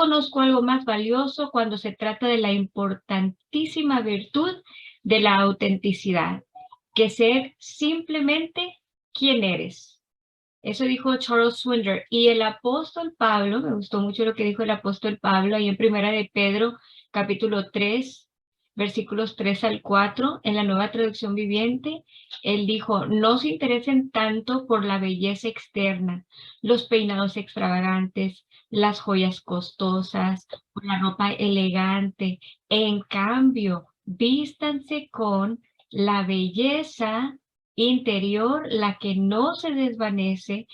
conozco algo más valioso cuando se trata de la importantísima virtud de la autenticidad, que ser simplemente quien eres. Eso dijo Charles Swindoll. Y el apóstol Pablo, me gustó mucho lo que dijo el apóstol Pablo ahí en Primera de Pedro, capítulo 3, versículos 3 al 4, en la Nueva Traducción Viviente. Él dijo, no se interesen tanto por la belleza externa, los peinados extravagantes, las joyas costosas, por la ropa elegante. En cambio, vístanse con la belleza interior, la que no se desvanece,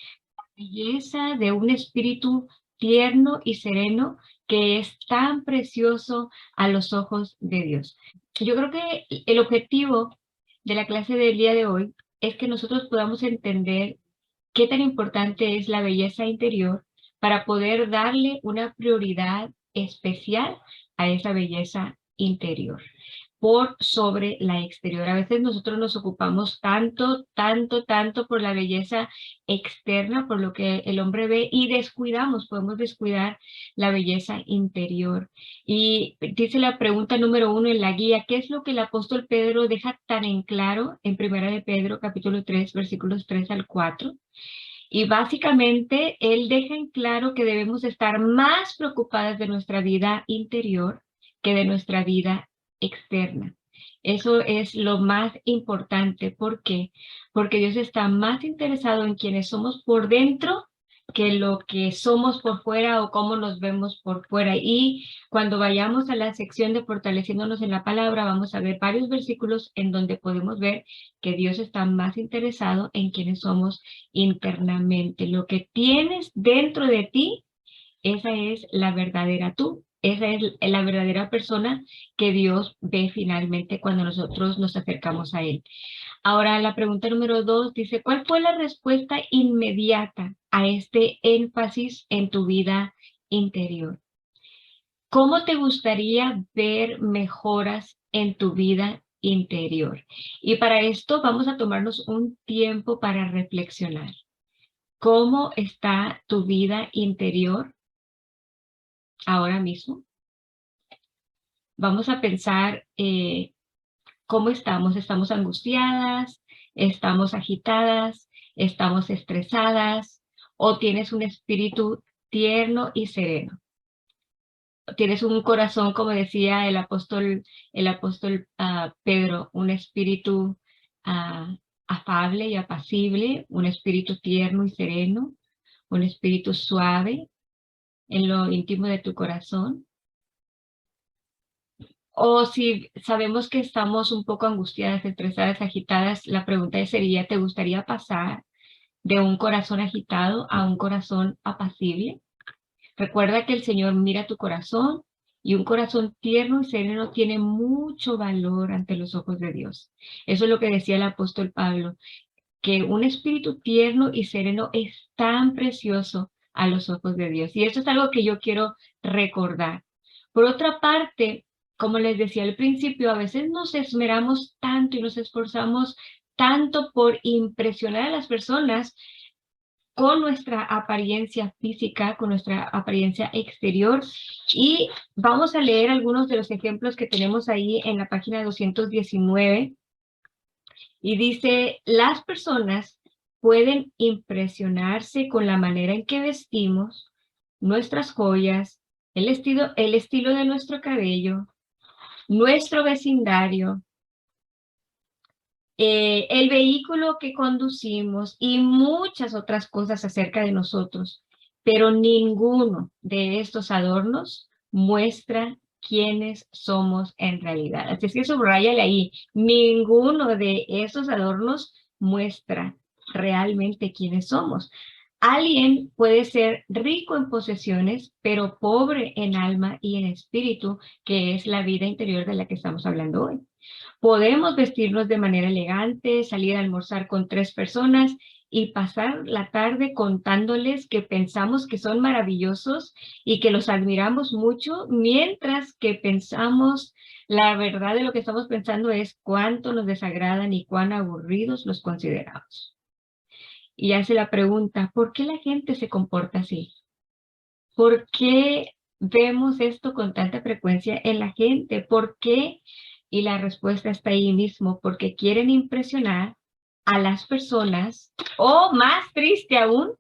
belleza de un espíritu tierno y sereno que es tan precioso a los ojos de Dios. Yo creo que el objetivo de la clase del día de hoy es que nosotros podamos entender qué tan importante es la belleza interior para poder darle una prioridad especial a esa belleza interior por sobre la exterior. A veces nosotros nos ocupamos tanto por la belleza externa, por lo que el hombre ve, y podemos descuidar la belleza interior. Y dice la pregunta número 1 en la guía, ¿qué es lo que el apóstol Pedro deja tan en claro en Primera de Pedro, capítulo 3, versículos 3 al 4? Y básicamente él deja en claro que debemos estar más preocupadas de nuestra vida interior que de nuestra vida externa. Eso es lo más importante. ¿Por qué? Porque Dios está más interesado en quienes somos por dentro que lo que somos por fuera o cómo nos vemos por fuera. Y cuando vayamos a la sección de fortaleciéndonos en la palabra, vamos a ver varios versículos en donde podemos ver que Dios está más interesado en quienes somos internamente. Lo que tienes dentro de ti, esa es la verdadera tú. Esa es la verdadera persona que Dios ve finalmente cuando nosotros nos acercamos a Él. Ahora, la pregunta número 2 dice, ¿cuál fue la respuesta inmediata a este énfasis en tu vida interior? ¿Cómo te gustaría ver mejoras en tu vida interior? Y para esto vamos a tomarnos un tiempo para reflexionar. ¿Cómo está tu vida interior ahora mismo? Vamos a pensar cómo estamos. ¿Estamos angustiadas? ¿Estamos agitadas? ¿Estamos estresadas? ¿O tienes un espíritu tierno y sereno? ¿Tienes un corazón, como decía el apóstol Pedro, un espíritu afable y apacible, un espíritu tierno y sereno, un espíritu suave en lo íntimo de tu corazón? O si sabemos que estamos un poco angustiadas, estresadas, agitadas, la pregunta sería, ¿te gustaría pasar de un corazón agitado a un corazón apacible? Recuerda que el Señor mira tu corazón y un corazón tierno y sereno tiene mucho valor ante los ojos de Dios. Eso es lo que decía el apóstol Pablo, que un espíritu tierno y sereno es tan precioso a los ojos de Dios. Y eso es algo que yo quiero recordar. Por otra parte, como les decía al principio, a veces nos esmeramos tanto y nos esforzamos tanto por impresionar a las personas con nuestra apariencia física, con nuestra apariencia exterior. Y vamos a leer algunos de los ejemplos que tenemos ahí en la página 219. Y dice, las personas pueden impresionarse con la manera en que vestimos, nuestras joyas, el estilo de nuestro cabello, nuestro vecindario, el vehículo que conducimos y muchas otras cosas acerca de nosotros, pero ninguno de estos adornos muestra quiénes somos en realidad. Así es que subráyale ahí, ninguno de esos adornos muestra realmente quiénes somos. Alguien puede ser rico en posesiones, pero pobre en alma y en espíritu, que es la vida interior de la que estamos hablando hoy. Podemos vestirnos de manera elegante, salir a almorzar con 3 personas y pasar la tarde contándoles que pensamos que son maravillosos y que los admiramos mucho, mientras que pensamos, la verdad de lo que estamos pensando es cuánto nos desagradan y cuán aburridos los consideramos. Y hace la pregunta, ¿por qué la gente se comporta así? ¿Por qué vemos esto con tanta frecuencia en la gente? ¿Por qué? Y la respuesta está ahí mismo, porque quieren impresionar a las personas, o más triste aún,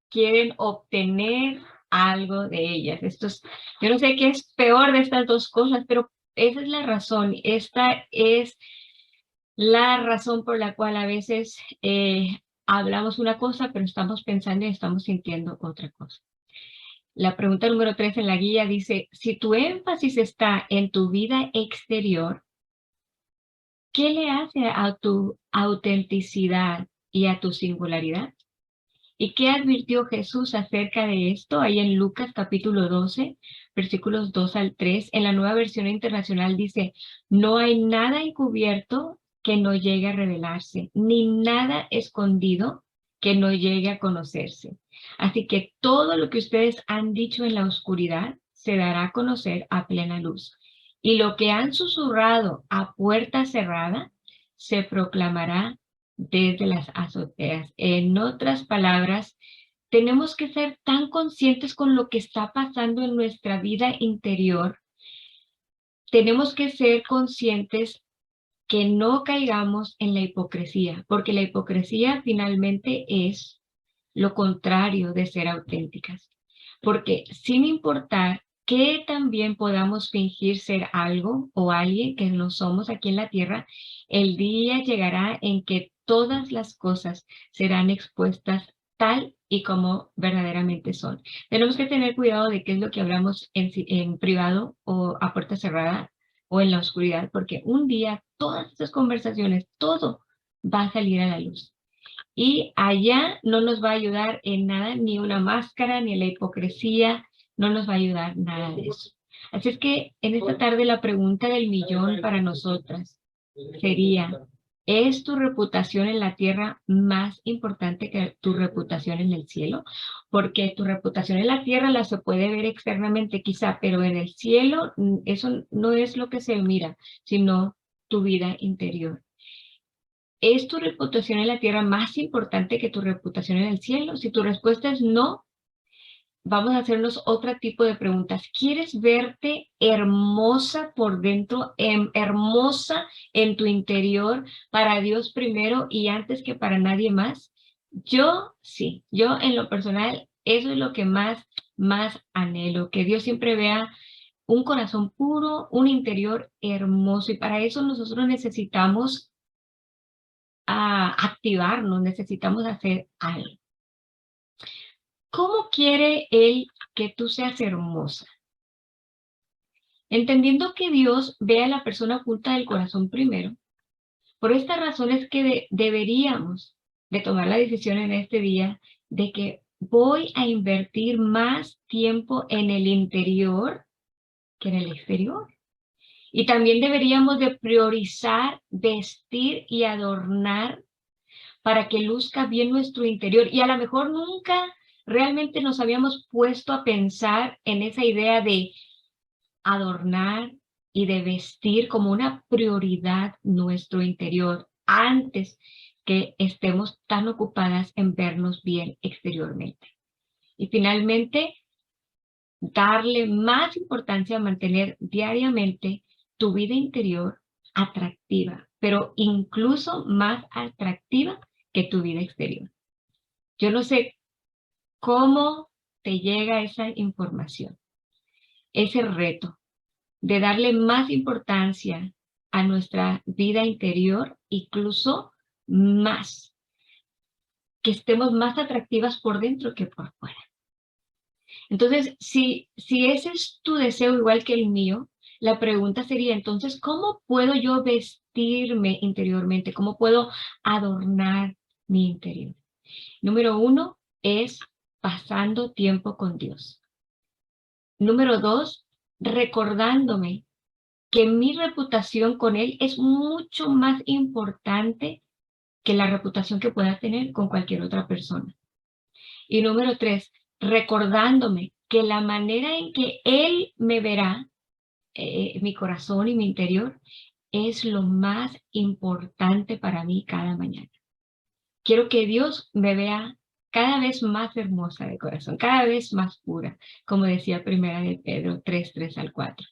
quieren obtener algo de ellas. Yo no sé qué es peor de estas dos cosas, pero esa es la razón. Esta es la razón por la cual a veces hablamos una cosa, pero estamos pensando y estamos sintiendo otra cosa. La pregunta número 3 en la guía dice, si tu énfasis está en tu vida exterior, ¿qué le hace a tu autenticidad y a tu singularidad? ¿Y qué advirtió Jesús acerca de esto? Ahí en Lucas capítulo 12, versículos 2 al 3, en la Nueva Versión Internacional dice, no hay nada encubierto que no llegue a revelarse, ni nada escondido que no llegue a conocerse. Así que todo lo que ustedes han dicho en la oscuridad se dará a conocer a plena luz. Y lo que han susurrado a puerta cerrada se proclamará desde las azoteas. En otras palabras, tenemos que ser tan conscientes con lo que está pasando en nuestra vida interior. Tenemos que ser conscientes que no caigamos en la hipocresía, porque la hipocresía finalmente es lo contrario de ser auténticas. Porque sin importar que también podamos fingir ser algo o alguien que no somos aquí en la tierra, el día llegará en que todas las cosas serán expuestas tal y como verdaderamente son. Tenemos que tener cuidado de qué es lo que hablamos en privado o a puerta cerrada o en la oscuridad, porque un día todas esas conversaciones, todo va a salir a la luz. Y allá no nos va a ayudar en nada, ni una máscara, ni la hipocresía, no nos va a ayudar nada de eso. Así es que en esta tarde la pregunta del millón para nosotras sería, ¿es tu reputación en la tierra más importante que tu reputación en el cielo? Porque tu reputación en la tierra la se puede ver externamente quizá, pero en el cielo eso no es lo que se mira, sino tu vida interior. ¿Es tu reputación en la tierra más importante que tu reputación en el cielo? Si tu respuesta es no, vamos a hacernos otro tipo de preguntas. ¿Quieres verte hermosa por dentro, hermosa en tu interior para Dios primero y antes que para nadie más? Yo sí, yo en lo personal, eso es lo que más anhelo, que Dios siempre vea un corazón puro, un interior hermoso y para eso nosotros necesitamos activarnos, necesitamos hacer algo. ¿Cómo quiere Él que tú seas hermosa? Entendiendo que Dios ve a la persona oculta del corazón primero, por esta razón es que deberíamos de tomar la decisión en este día de que voy a invertir más tiempo en el interior que en el exterior. Y también deberíamos de priorizar, vestir y adornar para que luzca bien nuestro interior. Y a lo mejor nunca realmente nos habíamos puesto a pensar en esa idea de adornar y de vestir como una prioridad nuestro interior antes que estemos tan ocupadas en vernos bien exteriormente. Y finalmente, darle más importancia a mantener diariamente tu vida interior atractiva, pero incluso más atractiva que tu vida exterior. Yo no sé cómo te llega esa información, ese reto de darle más importancia a nuestra vida interior, incluso más, que estemos más atractivas por dentro que por fuera. Entonces, si ese es tu deseo igual que el mío, la pregunta sería entonces, ¿cómo puedo yo vestirme interiormente? ¿Cómo puedo adornar mi interior? Número 1 es pasando tiempo con Dios. Número 2, recordándome que mi reputación con Él es mucho más importante que la reputación que pueda tener con cualquier otra persona. Y número 3, recordándome que la manera en que Él me verá, mi corazón y mi interior, es lo más importante para mí cada mañana. Quiero que Dios me vea cada vez más hermosa de corazón, cada vez más pura, como decía Primera de Pedro 3:3 al 4,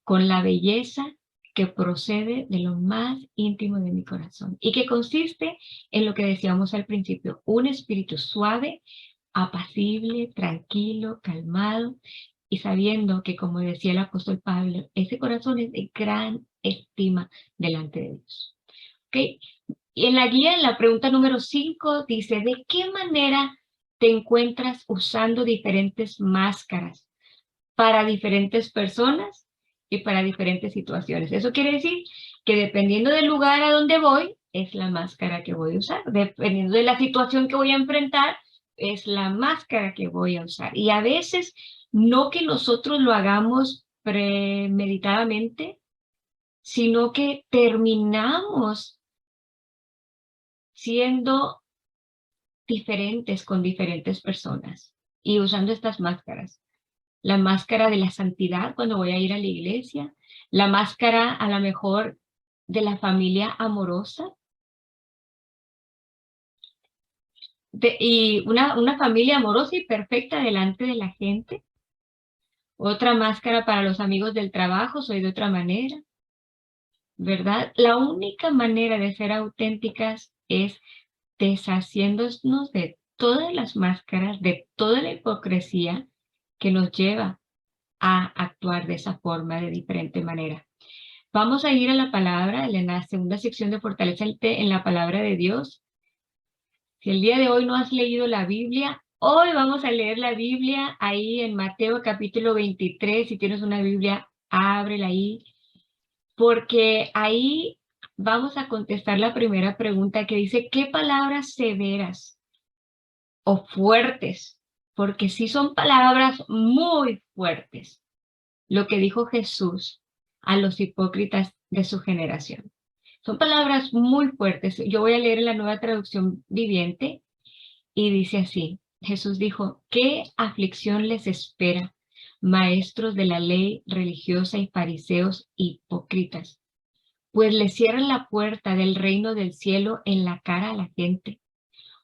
con la belleza que procede de lo más íntimo de mi corazón y que consiste en lo que decíamos al principio, un espíritu suave, apacible, tranquilo, calmado, y sabiendo que, como decía el apóstol Pablo, ese corazón es de gran estima delante de Dios. ¿Okay? Y en la guía, en la pregunta número 5, dice, ¿de qué manera te encuentras usando diferentes máscaras para diferentes personas y para diferentes situaciones? Eso quiere decir que dependiendo del lugar a donde voy, es la máscara que voy a usar. Dependiendo de la situación que voy a enfrentar, es la máscara que voy a usar. Y a veces, no que nosotros lo hagamos premeditadamente, sino que terminamos siendo diferentes con diferentes personas y usando estas máscaras. La máscara de la santidad cuando voy a ir a la iglesia, la máscara a lo mejor de la familia amorosa, y una familia amorosa y perfecta delante de la gente. Otra máscara para los amigos del trabajo, soy de otra manera, ¿verdad? La única manera de ser auténticas es deshaciéndonos de todas las máscaras, de toda la hipocresía que nos lleva a actuar de esa forma, de diferente manera. Vamos a ir a la palabra, en la segunda sección de Fortaleza en la palabra de Dios. Si el día de hoy no has leído la Biblia, hoy vamos a leer la Biblia ahí en Mateo capítulo 23. Si tienes una Biblia, ábrela ahí, porque ahí vamos a contestar la primera pregunta que dice, ¿qué palabras severas o fuertes? Porque sí son palabras muy fuertes, lo que dijo Jesús a los hipócritas de su generación. Son palabras muy fuertes. Yo voy a leer en la Nueva Traducción Viviente y dice así, Jesús dijo, ¿qué aflicción les espera, maestros de la ley religiosa y fariseos hipócritas? Pues les cierran la puerta del reino del cielo en la cara a la gente.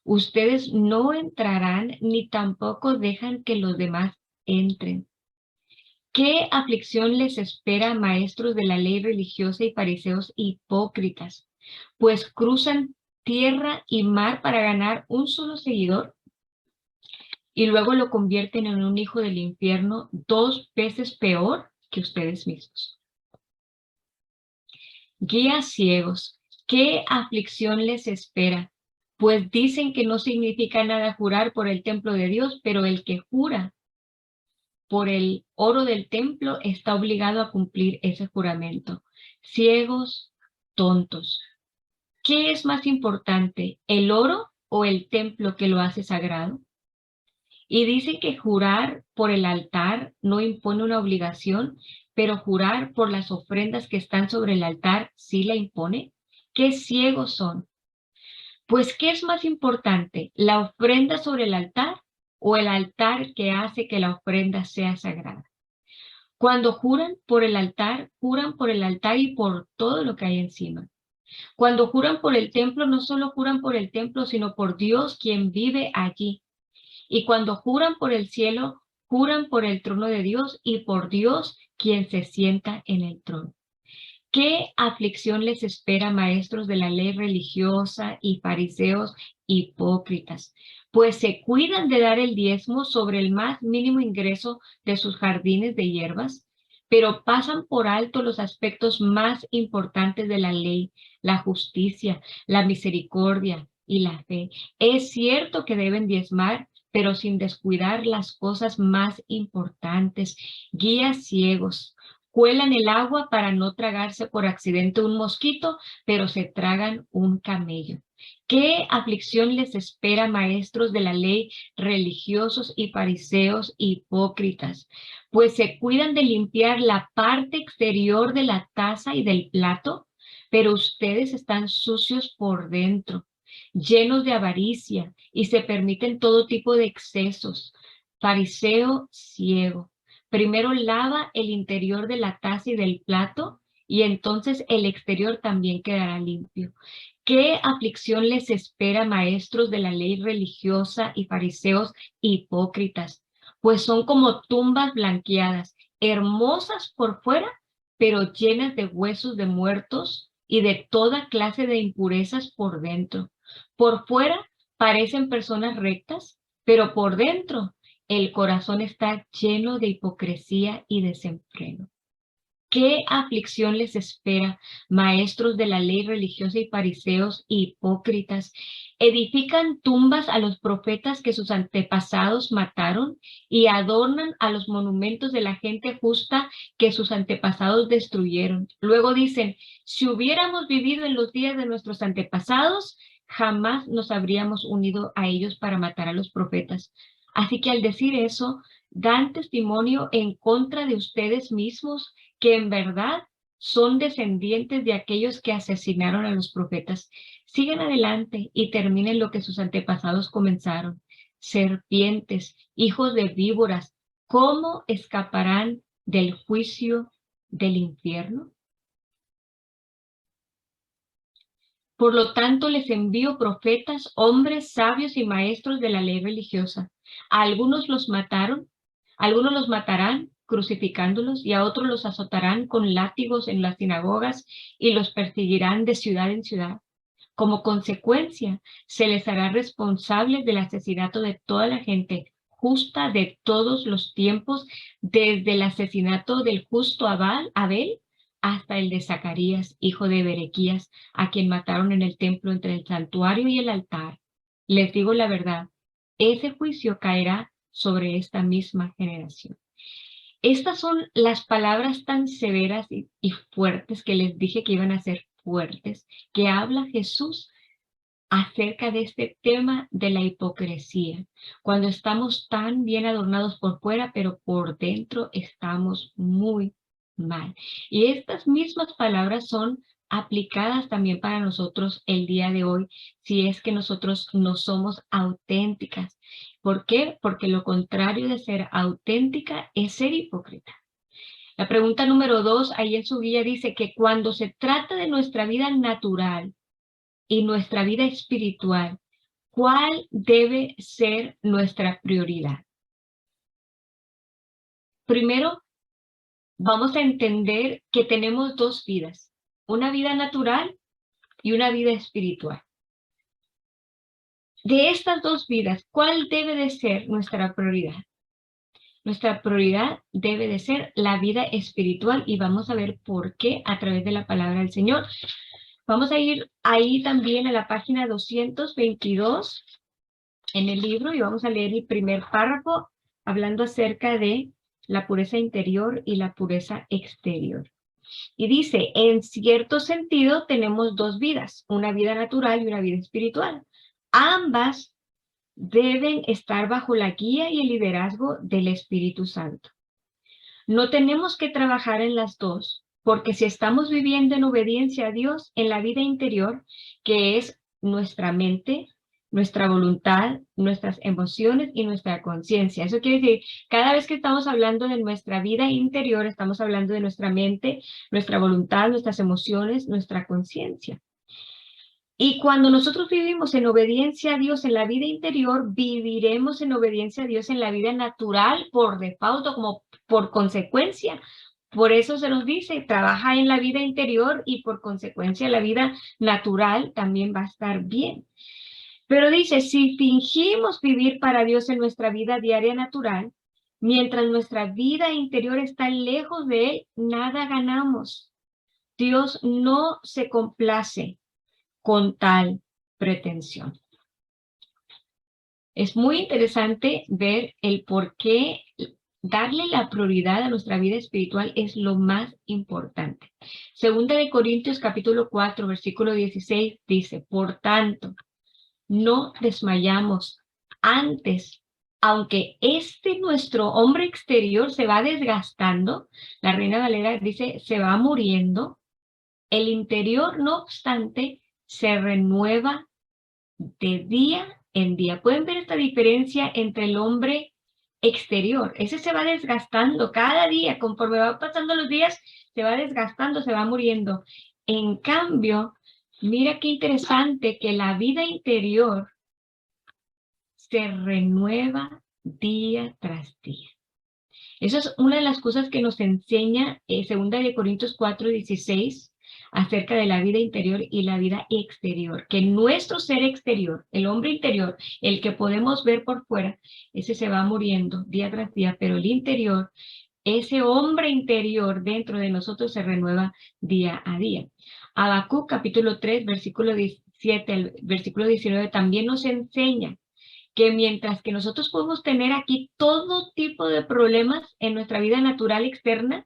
Ustedes no entrarán ni tampoco dejan que los demás entren. ¿Qué aflicción les espera, maestros de la ley religiosa y fariseos hipócritas? Pues cruzan tierra y mar para ganar un solo seguidor y luego lo convierten en un hijo del infierno 2 veces peor que ustedes mismos. Guías ciegos, ¿qué aflicción les espera? Pues dicen que no significa nada jurar por el templo de Dios, pero el que jura por el oro del templo está obligado a cumplir ese juramento. Ciegos, tontos. ¿Qué es más importante, el oro o el templo que lo hace sagrado? Y dice que jurar por el altar no impone una obligación, pero jurar por las ofrendas que están sobre el altar sí la impone. ¿Qué ciegos son? Pues, ¿qué es más importante, la ofrenda sobre el altar o el altar que hace que la ofrenda sea sagrada? Cuando juran por el altar y por todo lo que hay encima. Cuando juran por el templo, no solo juran por el templo, sino por Dios quien vive allí. Y cuando juran por el cielo, juran por el trono de Dios y por Dios quien se sienta en el trono. ¿Qué aflicción les espera, maestros de la ley religiosa y fariseos hipócritas? Pues se cuidan de dar el diezmo sobre el más mínimo ingreso de sus jardines de hierbas, pero pasan por alto los aspectos más importantes de la ley, la justicia, la misericordia y la fe. Es cierto que deben diezmar, pero sin descuidar las cosas más importantes. Guías ciegos. Cuelan el agua para no tragarse por accidente un mosquito, pero se tragan un camello. ¿Qué aflicción les espera, maestros de la ley, religiosos y fariseos hipócritas? Pues se cuidan de limpiar la parte exterior de la taza y del plato, pero ustedes están sucios por dentro, llenos de avaricia y se permiten todo tipo de excesos. Fariseo ciego. Primero lava el interior de la taza y del plato y entonces el exterior también quedará limpio. ¿Qué aflicción les espera, maestros de la ley religiosa y fariseos hipócritas? Pues son como tumbas blanqueadas, hermosas por fuera, pero llenas de huesos de muertos y de toda clase de impurezas por dentro. Por fuera parecen personas rectas, pero por dentro el corazón está lleno de hipocresía y desenfreno. ¿Qué aflicción les espera, maestros de la ley religiosa y fariseos hipócritas? Edifican tumbas a los profetas que sus antepasados mataron y adornan a los monumentos de la gente justa que sus antepasados destruyeron. Luego dicen, si hubiéramos vivido en los días de nuestros antepasados, jamás nos habríamos unido a ellos para matar a los profetas. Así que al decir eso, dan testimonio en contra de ustedes mismos, que en verdad son descendientes de aquellos que asesinaron a los profetas. Sigan adelante y terminen lo que sus antepasados comenzaron. Serpientes, hijos de víboras, ¿cómo escaparán del juicio del infierno? Por lo tanto, les envío profetas, hombres sabios y maestros de la ley religiosa. A algunos los mataron, a algunos los matarán crucificándolos, y a otros los azotarán con látigos en las sinagogas y los perseguirán de ciudad en ciudad. Como consecuencia, se les hará responsables del asesinato de toda la gente justa de todos los tiempos, desde el asesinato del justo Abel hasta el de Zacarías, hijo de Berequías, a quien mataron en el templo entre el santuario y el altar. Les digo la verdad, ese juicio caerá sobre esta misma generación. Estas son las palabras tan severas y fuertes que les dije que iban a ser fuertes, que habla Jesús acerca de este tema de la hipocresía, cuando estamos tan bien adornados por fuera, pero por dentro estamos muy mal. Y estas mismas palabras son aplicadas también para nosotros el día de hoy, si es que nosotros no somos auténticas. ¿Por qué? Porque lo contrario de ser auténtica es ser hipócrita. La pregunta número 2, ahí en su guía dice que cuando se trata de nuestra vida natural y nuestra vida espiritual, ¿cuál debe ser nuestra prioridad? Primero, vamos a entender que tenemos dos vidas, una vida natural y una vida espiritual. De estas dos vidas, ¿cuál debe de ser nuestra prioridad? Nuestra prioridad debe de ser la vida espiritual, y vamos a ver por qué a través de la palabra del Señor. Vamos a ir ahí también a la página 222 en el libro y vamos a leer el primer párrafo hablando acerca de la pureza interior y la pureza exterior. Y dice, en cierto sentido tenemos dos vidas, una vida natural y una vida espiritual. Ambas deben estar bajo la guía y el liderazgo del Espíritu Santo. No tenemos que trabajar en las dos, porque si estamos viviendo en obediencia a Dios en la vida interior, que es nuestra mente, nuestra voluntad, nuestras emociones y nuestra conciencia. Eso quiere decir, cada vez que estamos hablando de nuestra vida interior, estamos hablando de nuestra mente, nuestra voluntad, nuestras emociones, nuestra conciencia. Y cuando nosotros vivimos en obediencia a Dios en la vida interior, viviremos en obediencia a Dios en la vida natural por default o como por consecuencia. Por eso se nos dice, trabaja en la vida interior y por consecuencia la vida natural también va a estar bien. Pero dice, si fingimos vivir para Dios en nuestra vida diaria natural, mientras nuestra vida interior está lejos de Él, nada ganamos. Dios no se complace con tal pretensión. Es muy interesante ver el por qué darle la prioridad a nuestra vida espiritual es lo más importante. Segunda de Corintios capítulo 4, versículo 16 dice, por tanto, no desmayamos antes, aunque nuestro hombre exterior se va desgastando, la Reina Valera dice, se va muriendo, el interior, no obstante, se renueva de día en día. ¿Pueden ver esta diferencia entre el hombre exterior? Ese se va desgastando cada día, conforme va pasando los días, se va desgastando, se va muriendo. En cambio, mira qué interesante que la vida interior se renueva día tras día. Esa es una de las cosas que nos enseña 2 Corintios 4:16 acerca de la vida interior y la vida exterior, que nuestro ser exterior, el hombre interior, el que podemos ver por fuera, ese se va muriendo día tras día, pero el interior, ese hombre interior dentro de nosotros se renueva día a día. Habacuc capítulo 3, versículo 17 al versículo 19 también nos enseña que mientras que nosotros podemos tener aquí todo tipo de problemas en nuestra vida natural externa,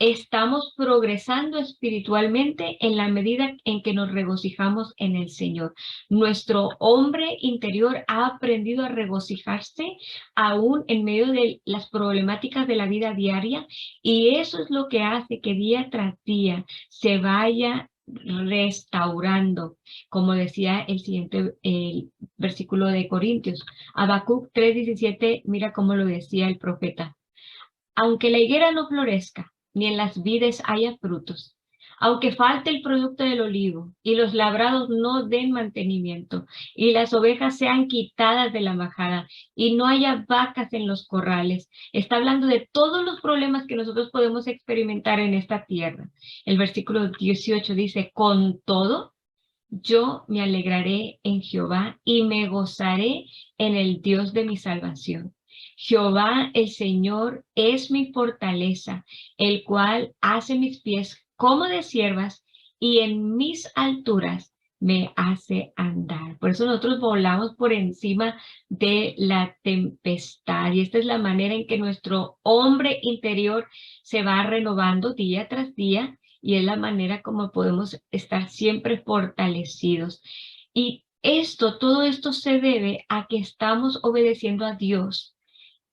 estamos progresando espiritualmente en la medida en que nos regocijamos en el Señor. Nuestro hombre interior ha aprendido a regocijarse aún en medio de las problemáticas de la vida diaria, y eso es lo que hace que día tras día se vaya restaurando, como decía el versículo de Corintios. Habacuc 3:17, mira cómo lo decía el profeta. Aunque la higuera no florezca, ni en las vides haya frutos, aunque falte el producto del olivo, y los labrados no den mantenimiento, y las ovejas sean quitadas de la majada, y no haya vacas en los corrales. Está hablando de todos los problemas que nosotros podemos experimentar en esta tierra. El versículo 18 dice, con todo, yo me alegraré en Jehová y me gozaré en el Dios de mi salvación. Jehová el Señor es mi fortaleza, el cual hace mis pies como de ciervas y en mis alturas me hace andar. Por eso nosotros volamos por encima de la tempestad, y esta es la manera en que nuestro hombre interior se va renovando día tras día, y es la manera como podemos estar siempre fortalecidos. Y todo esto se debe a que estamos obedeciendo a Dios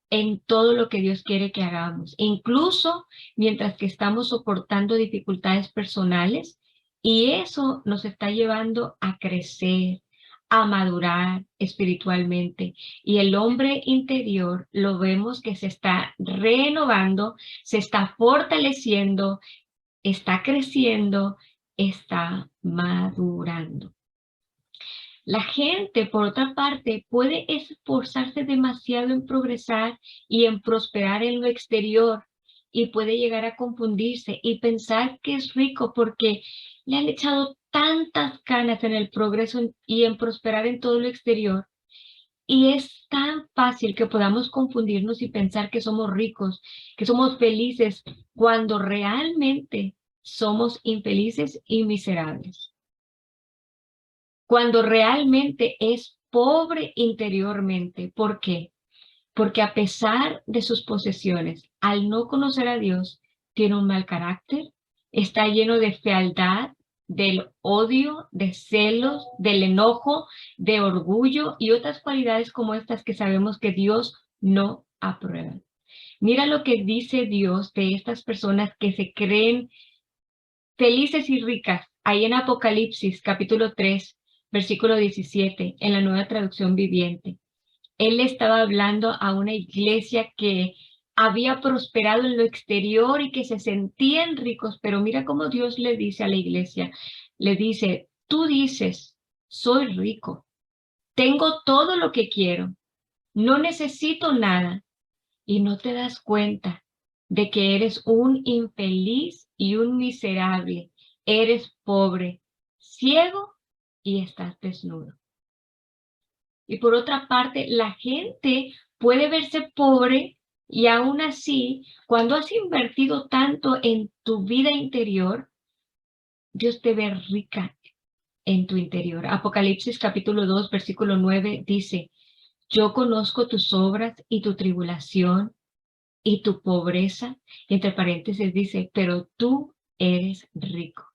en todo lo que Dios quiere que hagamos, incluso mientras que estamos soportando dificultades personales, y eso nos está llevando a crecer, a madurar espiritualmente. Y el hombre interior lo vemos que se está renovando, se está fortaleciendo, está creciendo, está madurando. La gente, por otra parte, puede esforzarse demasiado en progresar y en prosperar en lo exterior, y puede llegar a confundirse y pensar que es rico porque le han echado tantas ganas en el progreso y en prosperar en todo lo exterior. Y es tan fácil que podamos confundirnos y pensar que somos ricos, que somos felices, cuando realmente somos infelices y miserables. Cuando realmente es pobre interiormente. ¿Por qué? Porque a pesar de sus posesiones, al no conocer a Dios, tiene un mal carácter, está lleno de fealdad, del odio, de celos, del enojo, de orgullo y otras cualidades como estas que sabemos que Dios no aprueba. Mira lo que dice Dios de estas personas que se creen felices y ricas, ahí en Apocalipsis capítulo 3, versículo 17, en la Nueva Traducción Viviente. Él estaba hablando a una iglesia que había prosperado en lo exterior y que se sentían ricos, pero mira cómo Dios le dice a la iglesia, le dice, tú dices, soy rico, tengo todo lo que quiero, no necesito nada, y no te das cuenta de que eres un infeliz y un miserable, eres pobre, ciego y estás desnudo. Y por otra parte, la gente puede verse pobre, y aún así, cuando has invertido tanto en tu vida interior, Dios te ve rica en tu interior. Apocalipsis capítulo 2, versículo 9 dice, yo conozco tus obras y tu tribulación y tu pobreza, y entre paréntesis dice, pero tú eres rico.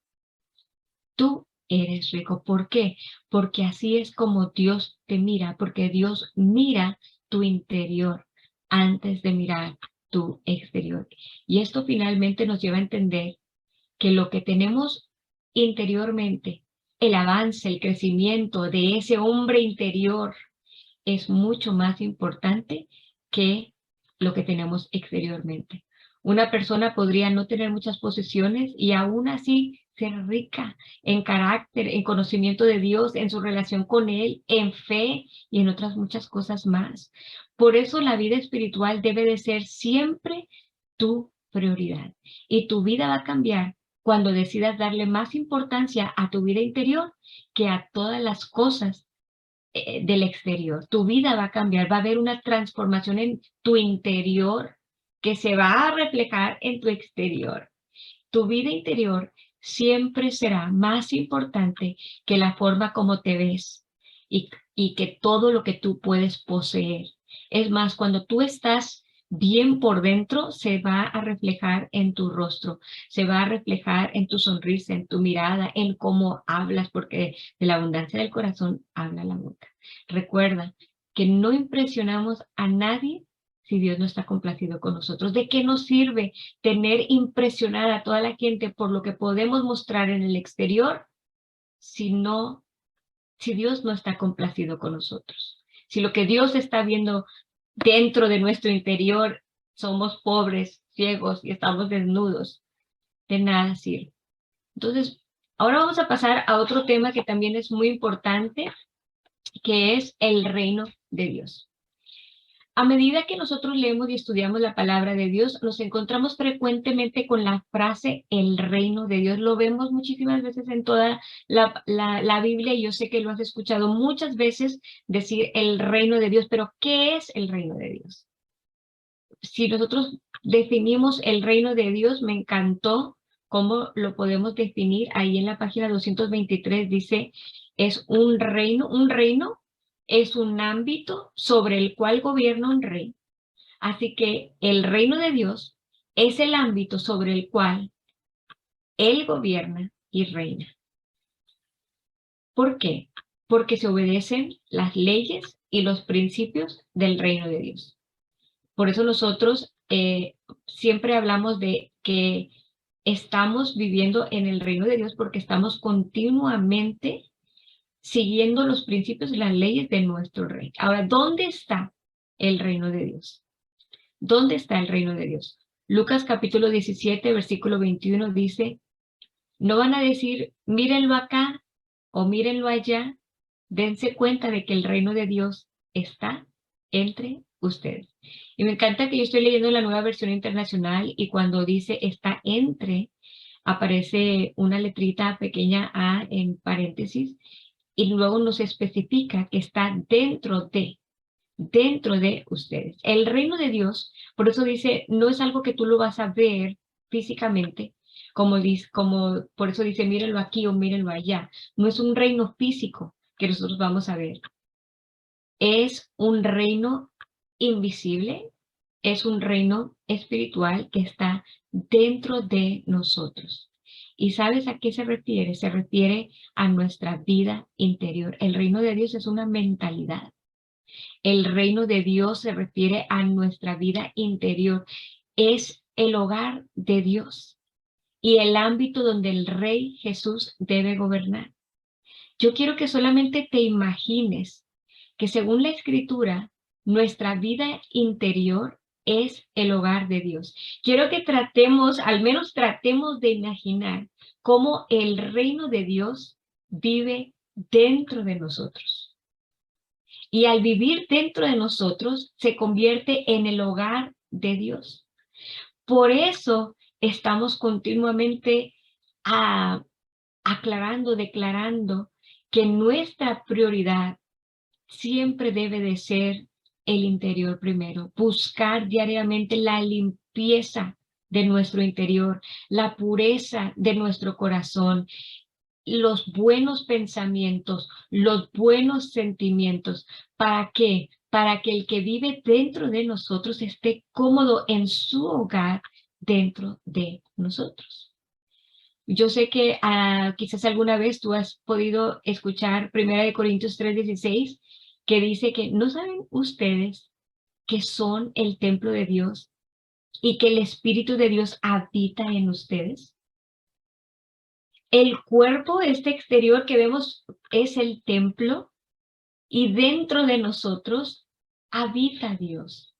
Tú eres rico. ¿Por qué? Porque así es como Dios te mira, porque Dios mira tu interior antes de mirar tu exterior. Y esto finalmente nos lleva a entender que lo que tenemos interiormente, el avance, el crecimiento de ese hombre interior, es mucho más importante que lo que tenemos exteriormente. Una persona podría no tener muchas posesiones y aún así ser rica en carácter, en conocimiento de Dios, en su relación con Él, en fe y en otras muchas cosas más. Por eso la vida espiritual debe de ser siempre tu prioridad. Y tu vida va a cambiar cuando decidas darle más importancia a tu vida interior que a todas las cosas del exterior. Tu vida va a cambiar, va a haber una transformación en tu interior que se va a reflejar en tu exterior. Tu vida interior siempre será más importante que la forma como te ves y que todo lo que tú puedes poseer. Es más, cuando tú estás bien por dentro, se va a reflejar en tu rostro, se va a reflejar en tu sonrisa, en tu mirada, en cómo hablas, porque de la abundancia del corazón habla la boca. Recuerda que no impresionamos a nadie si Dios no está complacido con nosotros. ¿De qué nos sirve tener impresionada a toda la gente por lo que podemos mostrar en el exterior si Dios no está complacido con nosotros? Si lo que Dios está viendo dentro de nuestro interior somos pobres, ciegos y estamos desnudos, de nada sirve. Entonces, ahora vamos a pasar a otro tema que también es muy importante, que es el reino de Dios. A medida que nosotros leemos y estudiamos la palabra de Dios, nos encontramos frecuentemente con la frase el reino de Dios. Lo vemos muchísimas veces en toda la Biblia y yo sé que lo has escuchado muchas veces decir el reino de Dios, pero ¿qué es el reino de Dios? Si nosotros definimos el reino de Dios, me encantó cómo lo podemos definir. Ahí en la página 223 dice, es un reino es un ámbito sobre el cual gobierna un rey. Así que el reino de Dios es el ámbito sobre el cual Él gobierna y reina. ¿Por qué? Porque se obedecen las leyes y los principios del reino de Dios. Por eso nosotros siempre hablamos de que estamos viviendo en el reino de Dios porque estamos continuamente siguiendo los principios y las leyes de nuestro rey. Ahora, ¿dónde está el reino de Dios? ¿Dónde está el reino de Dios? Lucas capítulo 17, versículo 21 dice, no van a decir, mírenlo acá o mírenlo allá, dense cuenta de que el reino de Dios está entre ustedes. Y me encanta que yo estoy leyendo la Nueva Versión Internacional y cuando dice está entre, aparece una letrita pequeña A en paréntesis y luego nos especifica que está dentro de ustedes. El reino de Dios, por eso dice, no es algo que tú lo vas a ver físicamente, por eso dice, mírenlo aquí o mírenlo allá. No es un reino físico que nosotros vamos a ver. Es un reino invisible, es un reino espiritual que está dentro de nosotros. ¿Y sabes a qué se refiere? Se refiere a nuestra vida interior. El reino de Dios es una mentalidad. El reino de Dios se refiere a nuestra vida interior. Es el hogar de Dios y el ámbito donde el Rey Jesús debe gobernar. Yo quiero que solamente te imagines que según la Escritura, nuestra vida interior es el hogar de Dios. Quiero que tratemos, al menos tratemos de imaginar cómo el reino de Dios vive dentro de nosotros. Y al vivir dentro de nosotros, se convierte en el hogar de Dios. Por eso estamos continuamente aclarando, declarando que nuestra prioridad siempre debe de ser el interior primero. Buscar diariamente la limpieza de nuestro interior, la pureza de nuestro corazón, los buenos pensamientos, los buenos sentimientos. ¿Para qué? Para que el que vive dentro de nosotros esté cómodo en su hogar dentro de nosotros. Yo sé que quizás alguna vez tú has podido escuchar 1 Corintios 3:16, que dice que ¿no saben ustedes que son el templo de Dios y que el Espíritu de Dios habita en ustedes? El cuerpo, este exterior que vemos, es el templo y dentro de nosotros habita Dios.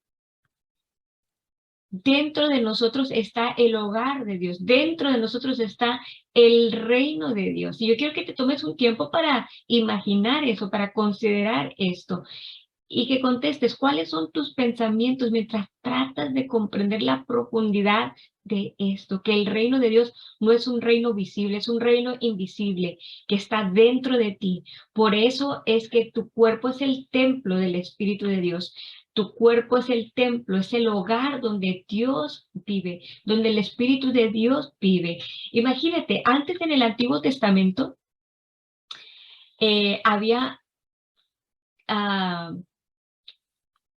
Dentro de nosotros está el hogar de Dios, dentro de nosotros está el reino de Dios. Y yo quiero que te tomes un tiempo para imaginar eso, para considerar esto, y que contestes cuáles son tus pensamientos mientras tratas de comprender la profundidad de esto, que el reino de Dios no es un reino visible, es un reino invisible que está dentro de ti. Por eso es que tu cuerpo es el templo del Espíritu de Dios. Tu cuerpo es el templo, es el hogar donde Dios vive, donde el Espíritu de Dios vive. Imagínate, antes en el Antiguo Testamento había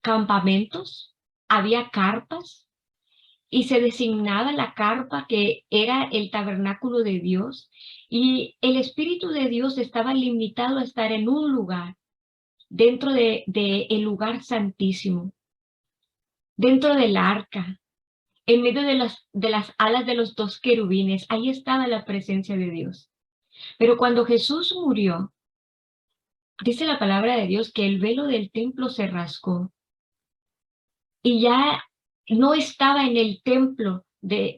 campamentos, había carpas, y se designaba la carpa que era el tabernáculo de Dios, y el Espíritu de Dios estaba limitado a estar en un lugar, dentro de el lugar santísimo, dentro del arca, en medio de las alas de los dos querubines. Ahí estaba la presencia de Dios. Pero cuando Jesús murió, dice la palabra de Dios que el velo del templo se rasgó y ya no estaba en el templo de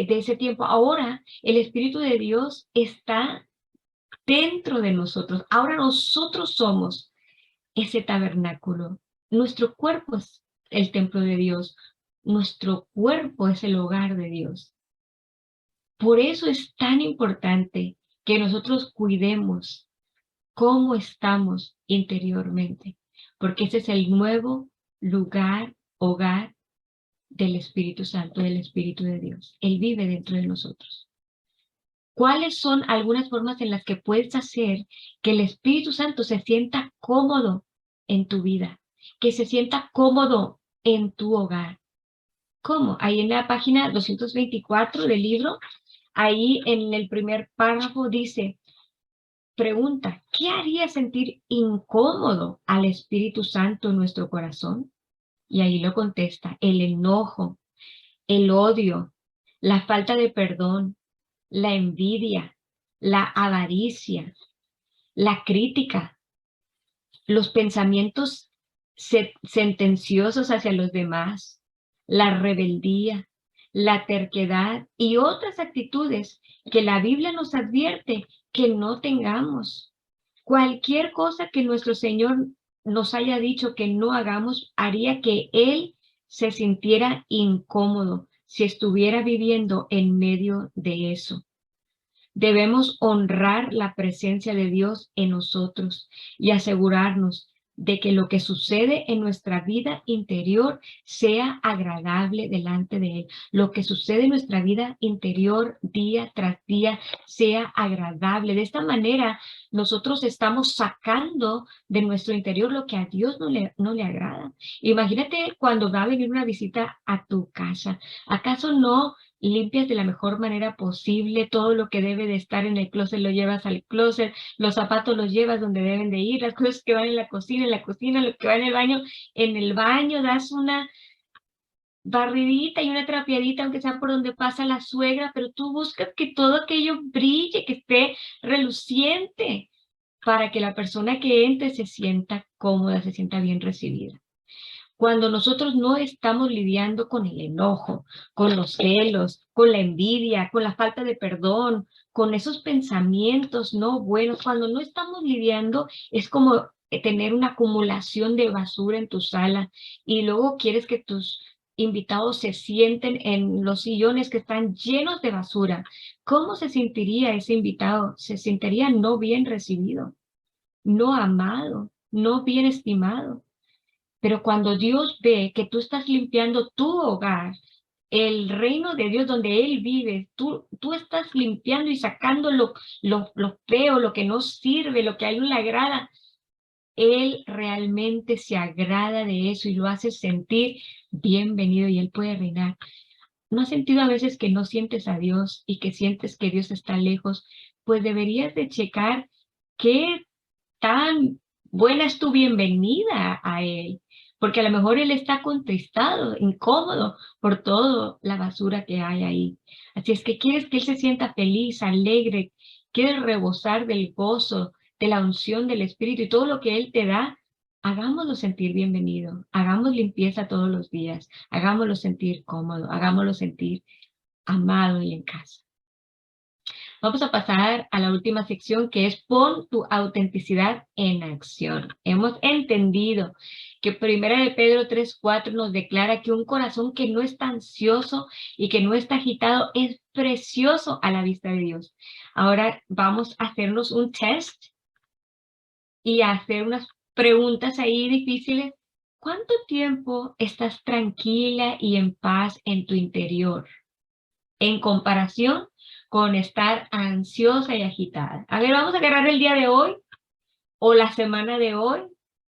ese tiempo. Ahora el Espíritu de Dios está dentro de nosotros. Ahora nosotros somos ese tabernáculo. Nuestro cuerpo es el templo de Dios. Nuestro cuerpo es el hogar de Dios. Por eso es tan importante que nosotros cuidemos cómo estamos interiormente, porque ese es el nuevo lugar, hogar del Espíritu Santo, del Espíritu de Dios. Él vive dentro de nosotros. ¿Cuáles son algunas formas en las que puedes hacer que el Espíritu Santo se sienta cómodo en tu vida, que se sienta cómodo en tu hogar? ¿Cómo? Ahí en la página 224 del libro, ahí en el primer párrafo dice, pregunta, ¿qué haría sentir incómodo al Espíritu Santo en nuestro corazón? Y ahí lo contesta, el enojo, el odio, la falta de perdón, la envidia, la avaricia, la crítica, los pensamientos sentenciosos hacia los demás, la rebeldía, la terquedad y otras actitudes que la Biblia nos advierte que no tengamos. Cualquier cosa que nuestro Señor nos haya dicho que no hagamos haría que Él se sintiera incómodo si estuviera viviendo en medio de eso. Debemos honrar la presencia de Dios en nosotros y asegurarnos de que lo que sucede en nuestra vida interior sea agradable delante de Él. Lo que sucede en nuestra vida interior día tras día sea agradable. De esta manera nosotros estamos sacando de nuestro interior lo que a Dios no le agrada. Imagínate cuando va a venir una visita a tu casa. ¿Acaso no limpias de la mejor manera posible? Todo lo que debe de estar en el closet lo llevas al closet, los zapatos los llevas donde deben de ir, las cosas que van en la cocina, lo que va en el baño, das una barridita y una trapeadita, aunque sea por donde pasa la suegra, pero tú buscas que todo aquello brille, que esté reluciente, para que la persona que entre se sienta cómoda, se sienta bien recibida. Cuando nosotros no estamos lidiando con el enojo, con los celos, con la envidia, con la falta de perdón, con esos pensamientos no buenos, cuando no estamos lidiando, es como tener una acumulación de basura en tu sala y luego quieres que tus invitados se sienten en los sillones que están llenos de basura. ¿Cómo se sentiría ese invitado? Se sentiría no bien recibido, no amado, no bien estimado. Pero cuando Dios ve que tú estás limpiando tu hogar, el reino de Dios donde Él vive, tú estás limpiando y sacando lo feo, lo que no sirve, lo que a Él no le agrada, Él realmente se agrada de eso y lo hace sentir bienvenido y Él puede reinar. ¿No has sentido a veces que no sientes a Dios y que sientes que Dios está lejos? Pues deberías de checar qué tan buena es tu bienvenida a Él, porque a lo mejor Él está contristado, incómodo por toda la basura que hay ahí. Así es que quieres que Él se sienta feliz, alegre, quieres rebosar del gozo, de la unción del Espíritu y todo lo que Él te da, hagámoslo sentir bienvenido, hagamos limpieza todos los días, hagámoslo sentir cómodo, hagámoslo sentir amado y en casa. Vamos a pasar a la última sección, que es pon tu autenticidad en acción. Hemos entendido que 1 de Pedro 3:4 nos declara que un corazón que no está ansioso y que no está agitado es precioso a la vista de Dios. Ahora vamos a hacernos un test y a hacer unas preguntas ahí difíciles. ¿Cuánto tiempo estás tranquila y en paz en tu interior, en comparación con estar ansiosa y agitada? A ver, vamos a agarrar el día de hoy o la semana de hoy.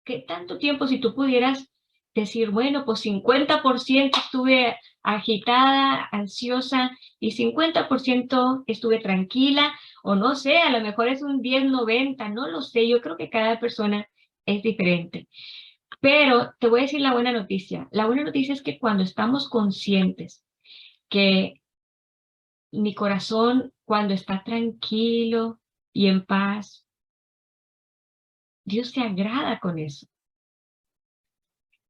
¿Qué tanto tiempo, si tú pudieras decir, bueno, pues 50% estuve agitada, ansiosa y 50% estuve tranquila, o no sé, a lo mejor es un 10-90, no lo sé, yo creo que cada persona es diferente. Pero te voy a decir la buena noticia. La buena noticia es que cuando estamos conscientes que mi corazón, cuando está tranquilo y en paz, Dios se agrada con eso.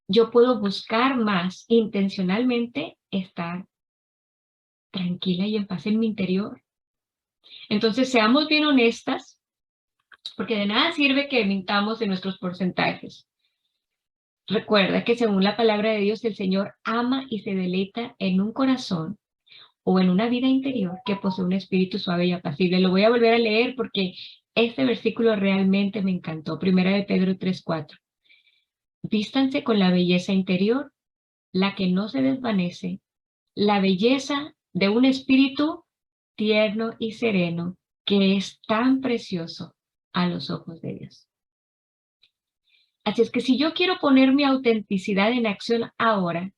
Yo puedo buscar más intencionalmente estar tranquila y en paz en mi interior. Entonces, seamos bien honestas, porque de nada sirve que mintamos en nuestros porcentajes. Recuerda que según la palabra de Dios, el Señor ama y se deleita en un corazón o en una vida interior que posee un espíritu suave y apacible. Lo voy a volver a leer porque este versículo realmente me encantó. 1 de Pedro 3:4. Vístanse con la belleza interior, la que no se desvanece, la belleza de un espíritu tierno y sereno que es tan precioso a los ojos de Dios. Así es que si yo quiero poner mi autenticidad en acción ahora,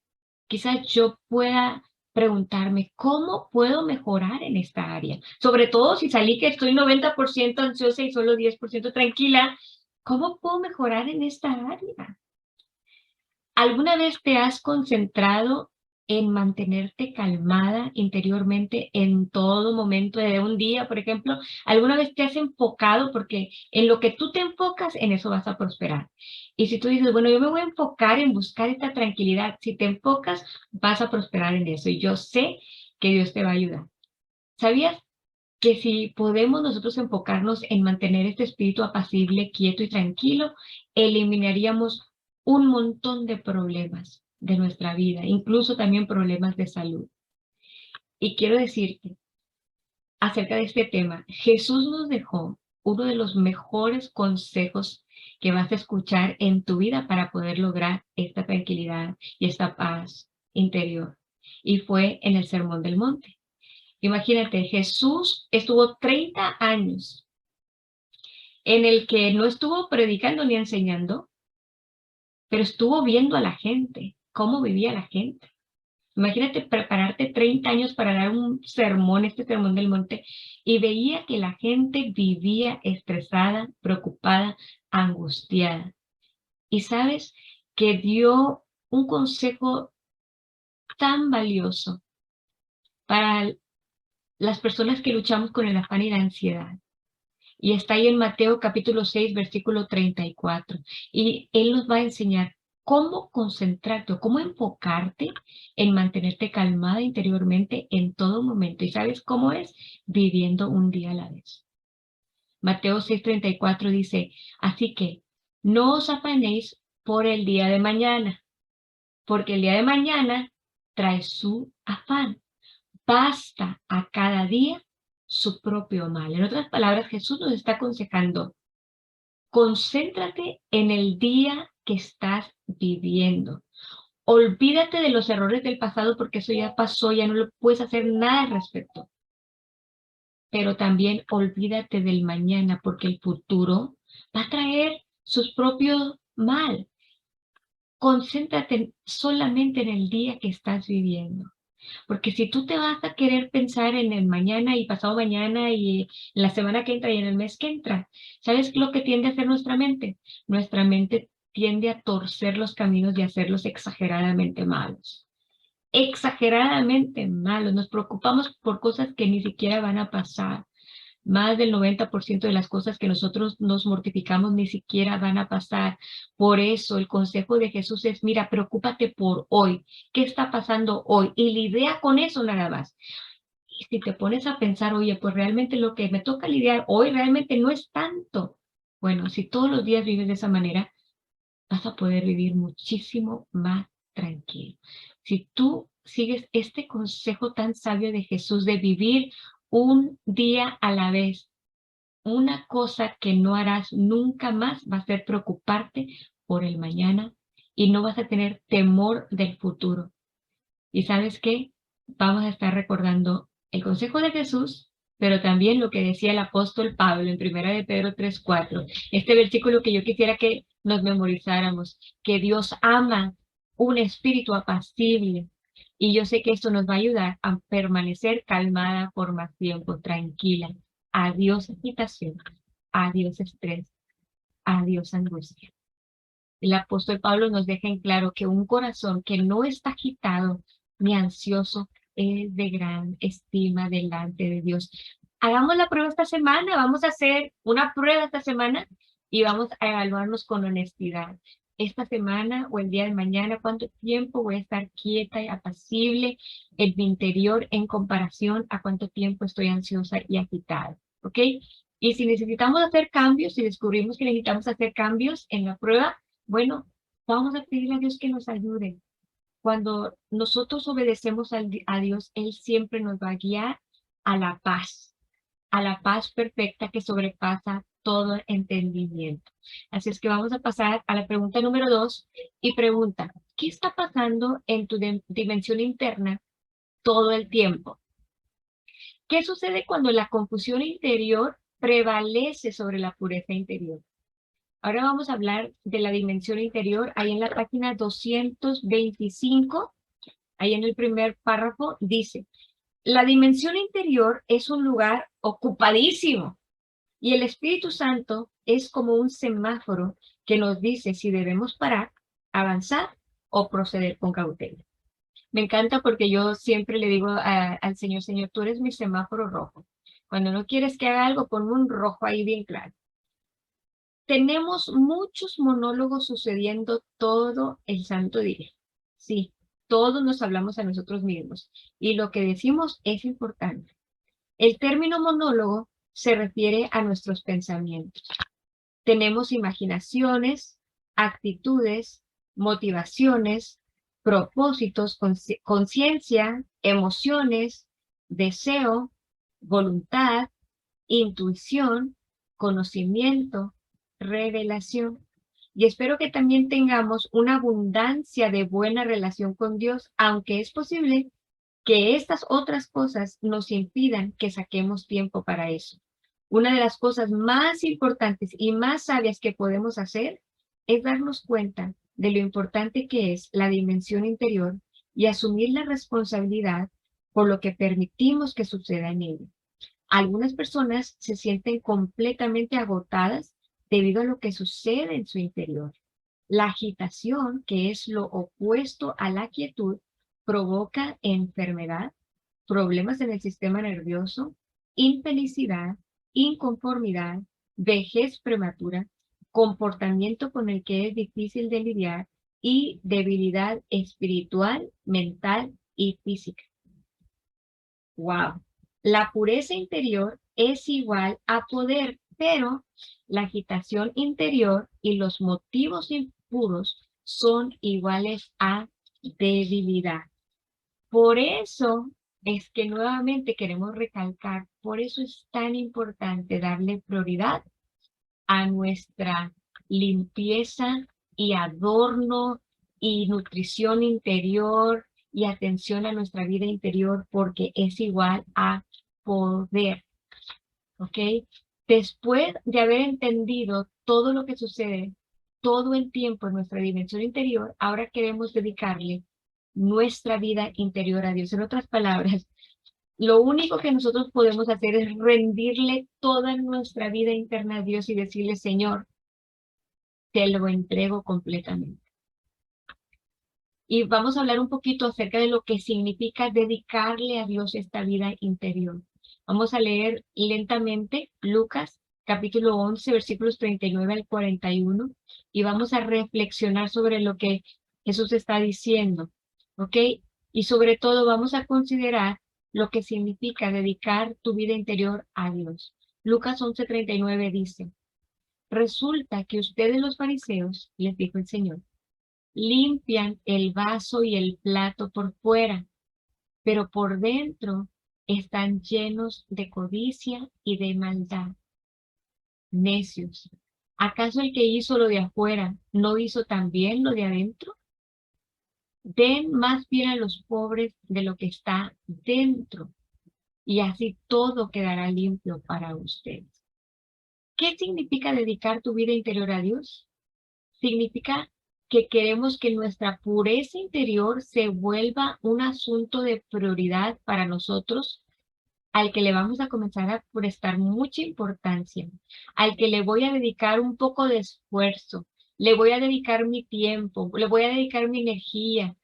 quizás yo pueda preguntarme, ¿cómo puedo mejorar en esta área? Sobre todo si salí que estoy 90% ansiosa y solo 10% tranquila, ¿cómo puedo mejorar en esta área? ¿Alguna vez te has concentrado en mantenerte calmada interiormente en todo momento de un día, por ejemplo? ¿Alguna vez te has enfocado? Porque en lo que tú te enfocas, en eso vas a prosperar. Y si tú dices, bueno, yo me voy a enfocar en buscar esta tranquilidad, si te enfocas, vas a prosperar en eso. Y yo sé que Dios te va a ayudar. ¿Sabías que si podemos nosotros enfocarnos en mantener este espíritu apacible, quieto y tranquilo, eliminaríamos un montón de problemas de nuestra vida, incluso también problemas de salud? Y quiero decirte acerca de este tema, Jesús nos dejó uno de los mejores consejos que vas a escuchar en tu vida para poder lograr esta tranquilidad y esta paz interior. Y fue en el Sermón del Monte. Imagínate, Jesús estuvo 30 años en el que no estuvo predicando ni enseñando, pero estuvo viendo a la gente, cómo vivía la gente. Imagínate prepararte 30 años para dar un sermón, este Sermón del Monte, y veía que la gente vivía estresada, preocupada, angustiada. Y sabes que dio un consejo tan valioso para las personas que luchamos con el afán y la ansiedad. Y está ahí en Mateo capítulo 6, versículo 34. Y Él nos va a enseñar cómo concentrarte o cómo enfocarte en mantenerte calmada interiormente en todo momento. ¿Y sabes cómo es? Viviendo un día a la vez. Mateo 6:34 dice, así que no os afanéis por el día de mañana, porque el día de mañana trae su afán. Basta a cada día su propio mal. En otras palabras, Jesús nos está aconsejando, concéntrate en el día que estás viviendo. Olvídate de los errores del pasado porque eso ya pasó, ya no lo puedes hacer nada al respecto. Pero también olvídate del mañana porque el futuro va a traer sus propios mal. Concéntrate solamente en el día que estás viviendo. Porque si tú te vas a querer pensar en el mañana y pasado mañana y en la semana que entra y en el mes que entra, ¿sabes lo que tiende a hacer nuestra mente? Nuestra mente tiende a torcer los caminos y a hacerlos exageradamente malos. Exageradamente malos. Nos preocupamos por cosas que ni siquiera van a pasar. Más del 90% de las cosas que nosotros nos mortificamos ni siquiera van a pasar. Por eso el consejo de Jesús es, mira, preocúpate por hoy. ¿Qué está pasando hoy? Y lidia con eso nada más. Y si te pones a pensar, oye, pues realmente lo que me toca lidiar hoy realmente no es tanto. Bueno, si todos los días vives de esa manera, vas a poder vivir muchísimo más tranquilo. Si tú sigues este consejo tan sabio de Jesús de vivir un día a la vez, una cosa que no harás nunca más va a ser preocuparte por el mañana y no vas a tener temor del futuro. ¿Y sabes qué? Vamos a estar recordando el consejo de Jesús, pero también lo que decía el apóstol Pablo en 1 de Pedro 3:4. Este versículo que yo quisiera que nos memorizáramos, que Dios ama un espíritu apacible. Y yo sé que esto nos va a ayudar a permanecer calmada por más tiempo, tranquila. Adiós agitación, adiós estrés, adiós angustia. El apóstol Pablo nos deja en claro que un corazón que no está agitado ni ansioso es de gran estima delante de Dios. Hagamos la prueba esta semana, vamos a hacer una prueba esta semana y vamos a evaluarnos con honestidad. Esta semana o el día de mañana, ¿cuánto tiempo voy a estar quieta y apacible en mi interior en comparación a cuánto tiempo estoy ansiosa y agitada? ¿Ok? Y si necesitamos hacer cambios, si descubrimos que necesitamos hacer cambios en la prueba, bueno, vamos a pedirle a Dios que nos ayude. Cuando nosotros obedecemos a Dios, Él siempre nos va a guiar a la paz perfecta que sobrepasa todo entendimiento. Así es que vamos a pasar a la pregunta número 2 y pregunta, ¿qué está pasando en tu dimensión interna todo el tiempo? ¿Qué sucede cuando la confusión interior prevalece sobre la pureza interior? Ahora vamos a hablar de la dimensión interior. Ahí en la página 225, ahí en el primer párrafo, dice, la dimensión interior es un lugar ocupadísimo y el Espíritu Santo es como un semáforo que nos dice si debemos parar, avanzar o proceder con cautela. Me encanta porque yo siempre le digo al Señor, Señor, tú eres mi semáforo rojo. Cuando no quieres que haga algo, ponme un rojo ahí bien claro. Tenemos muchos monólogos sucediendo todo el santo día. Sí, todos nos hablamos a nosotros mismos y lo que decimos es importante. El término monólogo se refiere a nuestros pensamientos. Tenemos imaginaciones, actitudes, motivaciones, propósitos, conciencia, emociones, deseo, voluntad, intuición, conocimiento, revelación. Y espero que también tengamos una abundancia de buena relación con Dios, aunque es posible que estas otras cosas nos impidan que saquemos tiempo para eso. Una de las cosas más importantes y más sabias que podemos hacer es darnos cuenta de lo importante que es la dimensión interior y asumir la responsabilidad por lo que permitimos que suceda en ella. Algunas personas se sienten completamente agotadas debido a lo que sucede en su interior. La agitación, que es lo opuesto a la quietud, provoca enfermedad, problemas en el sistema nervioso, infelicidad, inconformidad, vejez prematura, comportamiento con el que es difícil de lidiar y debilidad espiritual, mental y física. ¡Wow! La pureza interior es igual a poder, pero la agitación interior y los motivos impuros son iguales a debilidad. Por eso es que nuevamente queremos recalcar, por eso es tan importante darle prioridad a nuestra limpieza y adorno y nutrición interior y atención a nuestra vida interior, porque es igual a poder, ¿ok? Después de haber entendido todo lo que sucede todo el tiempo en nuestra dimensión interior, ahora queremos dedicarle nuestra vida interior a Dios. En otras palabras, lo único que nosotros podemos hacer es rendirle toda nuestra vida interna a Dios y decirle, Señor, te lo entrego completamente. Y vamos a hablar un poquito acerca de lo que significa dedicarle a Dios esta vida interior. Vamos a leer lentamente Lucas capítulo 11, versículos 39 al 41, y vamos a reflexionar sobre lo que Jesús está diciendo, ¿ok? Y sobre todo vamos a considerar lo que significa dedicar tu vida interior a Dios. Lucas 11:39 dice, resulta que ustedes los fariseos, les dijo el Señor, limpian el vaso y el plato por fuera, pero por dentro están llenos de codicia y de maldad. Necios, ¿acaso el que hizo lo de afuera no hizo también lo de adentro? Den más bien a los pobres de lo que está dentro, y así todo quedará limpio para ustedes. ¿Qué significa dedicar tu vida interior a Dios? Significa que queremos que nuestra pureza interior se vuelva un asunto de prioridad para nosotros, al que le vamos a comenzar a prestar mucha importancia, al que le voy a dedicar un poco de esfuerzo, le voy a dedicar mi tiempo, le voy a dedicar mi energía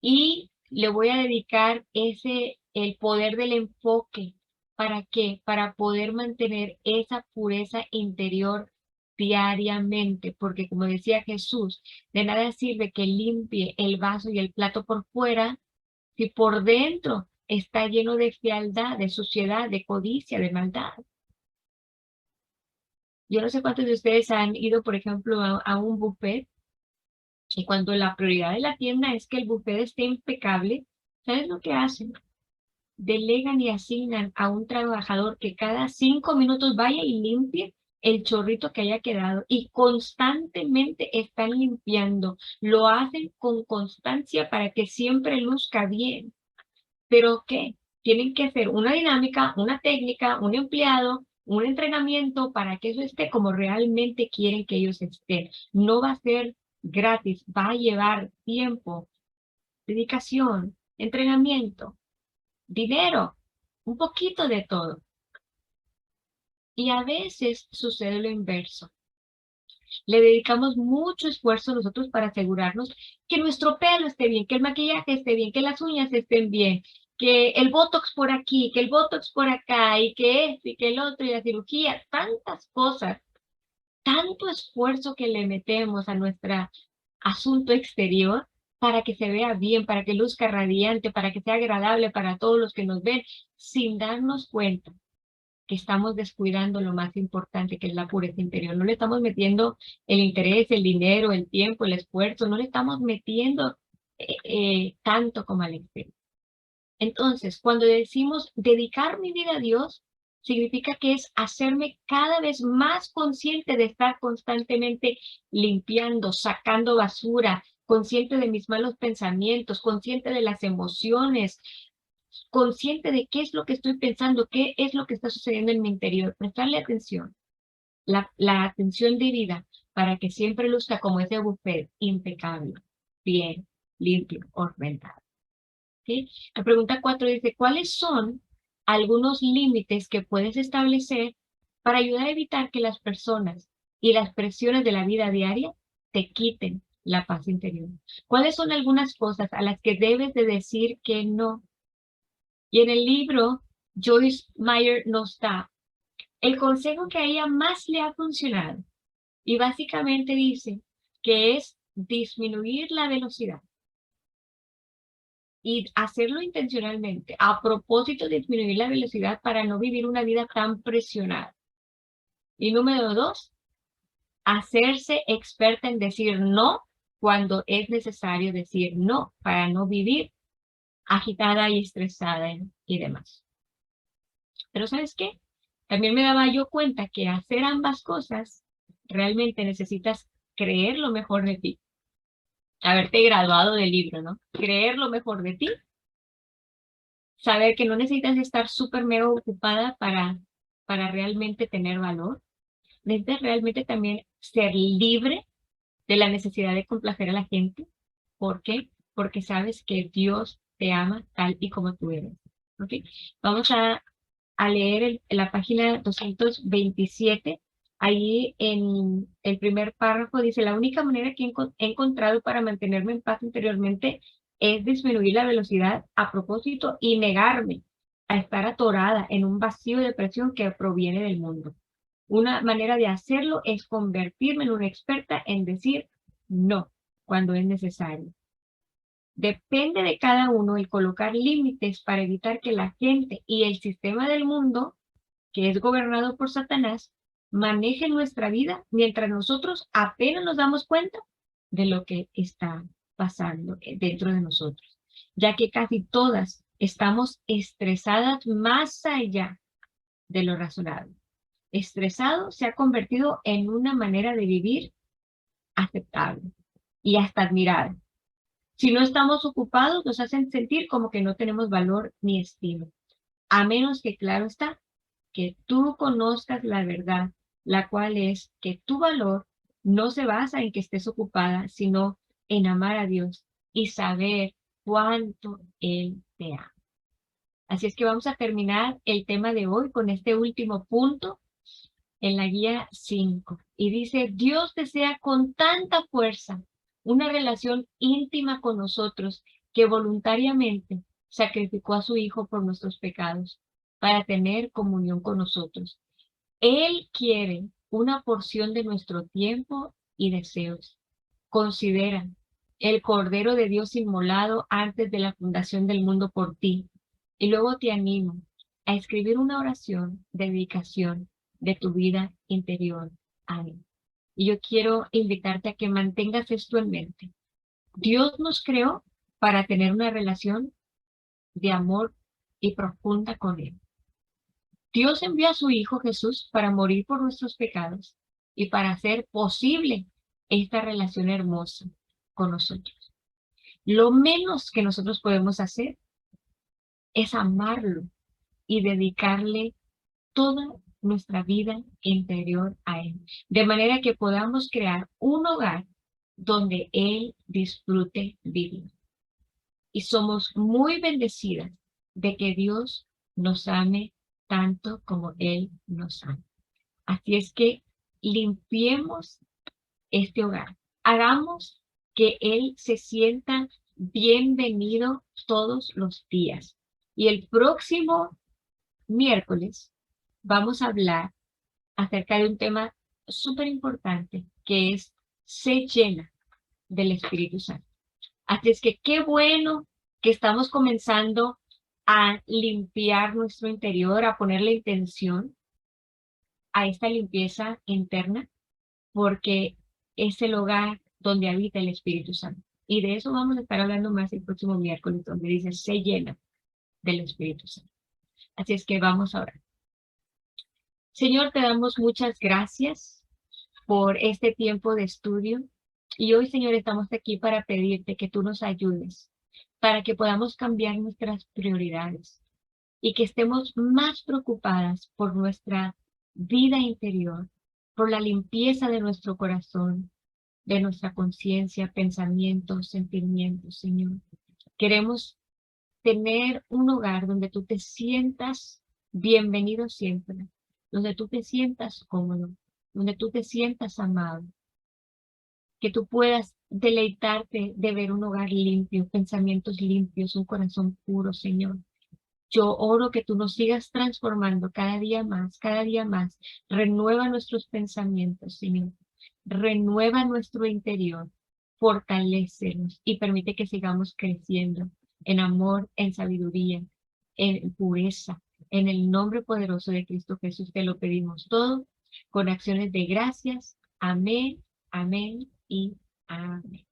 y le voy a dedicar el poder del enfoque. ¿Para qué? Para poder mantener esa pureza interior diariamente, porque como decía Jesús, de nada sirve que limpie el vaso y el plato por fuera si por dentro está lleno de fealdad, de suciedad, de codicia, de maldad. Yo no sé cuántos de ustedes han ido, por ejemplo, a un buffet, y cuando la prioridad de la tienda es que el buffet esté impecable, ¿sabes lo que hacen? Delegan y asignan a un trabajador que cada 5 minutos vaya y limpie el chorrito que haya quedado, y constantemente están limpiando. Lo hacen con constancia para que siempre luzca bien. ¿Pero qué? Tienen que hacer una dinámica, una técnica, un empleado, un entrenamiento para que eso esté como realmente quieren que ellos estén. No va a ser gratis, va a llevar tiempo, dedicación, entrenamiento, dinero, un poquito de todo. Y a veces sucede lo inverso. Le dedicamos mucho esfuerzo nosotros para asegurarnos que nuestro pelo esté bien, que el maquillaje esté bien, que las uñas estén bien, que el botox por aquí, que el botox por acá, y que este, y que el otro, y la cirugía, tantas cosas, tanto esfuerzo que le metemos a nuestro asunto exterior para que se vea bien, para que luzca radiante, para que sea agradable para todos los que nos ven, sin darnos cuenta que estamos descuidando lo más importante, que es la pureza interior. No le estamos metiendo el interés, el dinero, el tiempo, el esfuerzo, no le estamos metiendo tanto como al exterior. Entonces, cuando decimos dedicar mi vida a Dios, significa que es hacerme cada vez más consciente de estar constantemente limpiando, sacando basura, consciente de mis malos pensamientos, consciente de las emociones, consciente de qué es lo que estoy pensando, qué es lo que está sucediendo en mi interior, prestarle atención, la atención debida para que siempre luzca como ese buffet, impecable, bien, limpio, ordenado. ¿Sí? La pregunta 4 dice, ¿cuáles son algunos límites que puedes establecer para ayudar a evitar que las personas y las presiones de la vida diaria te quiten la paz interior? ¿Cuáles son algunas cosas a las que debes de decir que no? Y en el libro, Joyce Meyer nos da el consejo que a ella más le ha funcionado. Y básicamente dice que es disminuir la velocidad. Y hacerlo intencionalmente. A propósito, disminuir la velocidad para no vivir una vida tan presionada. Y número 2, hacerse experta en decir no cuando es necesario decir no, para no vivir agitada y estresada y demás. Pero ¿sabes qué? También me daba yo cuenta que hacer ambas cosas, realmente necesitas creer lo mejor de ti. Haberte graduado del libro, ¿no? Creer lo mejor de ti. Saber que no necesitas estar súper mega ocupada para realmente tener valor. Necesitas realmente también ser libre de la necesidad de complacer a la gente. ¿Por qué? Porque sabes que Dios te ama tal y como tú eres. ¿Ok? Vamos a leer la página 227, ahí en el primer párrafo dice, la única manera que he encontrado para mantenerme en paz interiormente es disminuir la velocidad a propósito y negarme a estar atorada en un vacío de depresión que proviene del mundo. Una manera de hacerlo es convertirme en una experta en decir no cuando es necesario. Depende de cada uno el colocar límites para evitar que la gente y el sistema del mundo, que es gobernado por Satanás, maneje nuestra vida mientras nosotros apenas nos damos cuenta de lo que está pasando dentro de nosotros, ya que casi todas estamos estresadas más allá de lo razonable. Estresado se ha convertido en una manera de vivir aceptable y hasta admirable. Si no estamos ocupados, nos hacen sentir como que no tenemos valor ni estima, a menos que, claro está, que tú conozcas la verdad, la cual es que tu valor no se basa en que estés ocupada, sino en amar a Dios y saber cuánto Él te ama. Así es que vamos a terminar el tema de hoy con este último punto en la guía 5. Y dice, Dios desea con tanta fuerza una relación íntima con nosotros que voluntariamente sacrificó a su Hijo por nuestros pecados para tener comunión con nosotros. Él quiere una porción de nuestro tiempo y deseos. Considera el Cordero de Dios inmolado antes de la fundación del mundo por ti. Y luego te animo a escribir una oración de dedicación de tu vida interior a Él. Y yo quiero invitarte a que mantengas esto en mente. Dios nos creó para tener una relación de amor y profunda con Él. Dios envió a su Hijo Jesús para morir por nuestros pecados y para hacer posible esta relación hermosa con nosotros. Lo menos que nosotros podemos hacer es amarlo y dedicarle toda nuestra vida interior a Él, de manera que podamos crear un hogar donde Él disfrute vivir. Y somos muy bendecidas de que Dios nos ame tanto como Él nos ama. Así es que limpiemos este hogar. Hagamos que Él se sienta bienvenido todos los días. Y el próximo miércoles vamos a hablar acerca de un tema súper importante que es sé llena del Espíritu Santo. Así es que qué bueno que estamos comenzando a limpiar nuestro interior, a ponerle intención a esta limpieza interna, porque es el hogar donde habita el Espíritu Santo. Y de eso vamos a estar hablando más el próximo miércoles, donde dice, sé llena del Espíritu Santo. Así es que vamos a orar. Señor, te damos muchas gracias por este tiempo de estudio. Y hoy, Señor, estamos aquí para pedirte que tú nos ayudes, para que podamos cambiar nuestras prioridades y que estemos más preocupadas por nuestra vida interior, por la limpieza de nuestro corazón, de nuestra conciencia, pensamientos, sentimientos, Señor. Queremos tener un hogar donde tú te sientas bienvenido siempre, donde tú te sientas cómodo, donde tú te sientas amado, que tú puedas deleitarte de ver un hogar limpio, pensamientos limpios, un corazón puro, Señor. Yo oro que tú nos sigas transformando cada día más, cada día más. Renueva nuestros pensamientos, Señor. Renueva nuestro interior, fortalécenos y permite que sigamos creciendo en amor, en sabiduría, en pureza. En el nombre poderoso de Cristo Jesús te lo pedimos todo con acciones de gracias. Amén, amén y amén.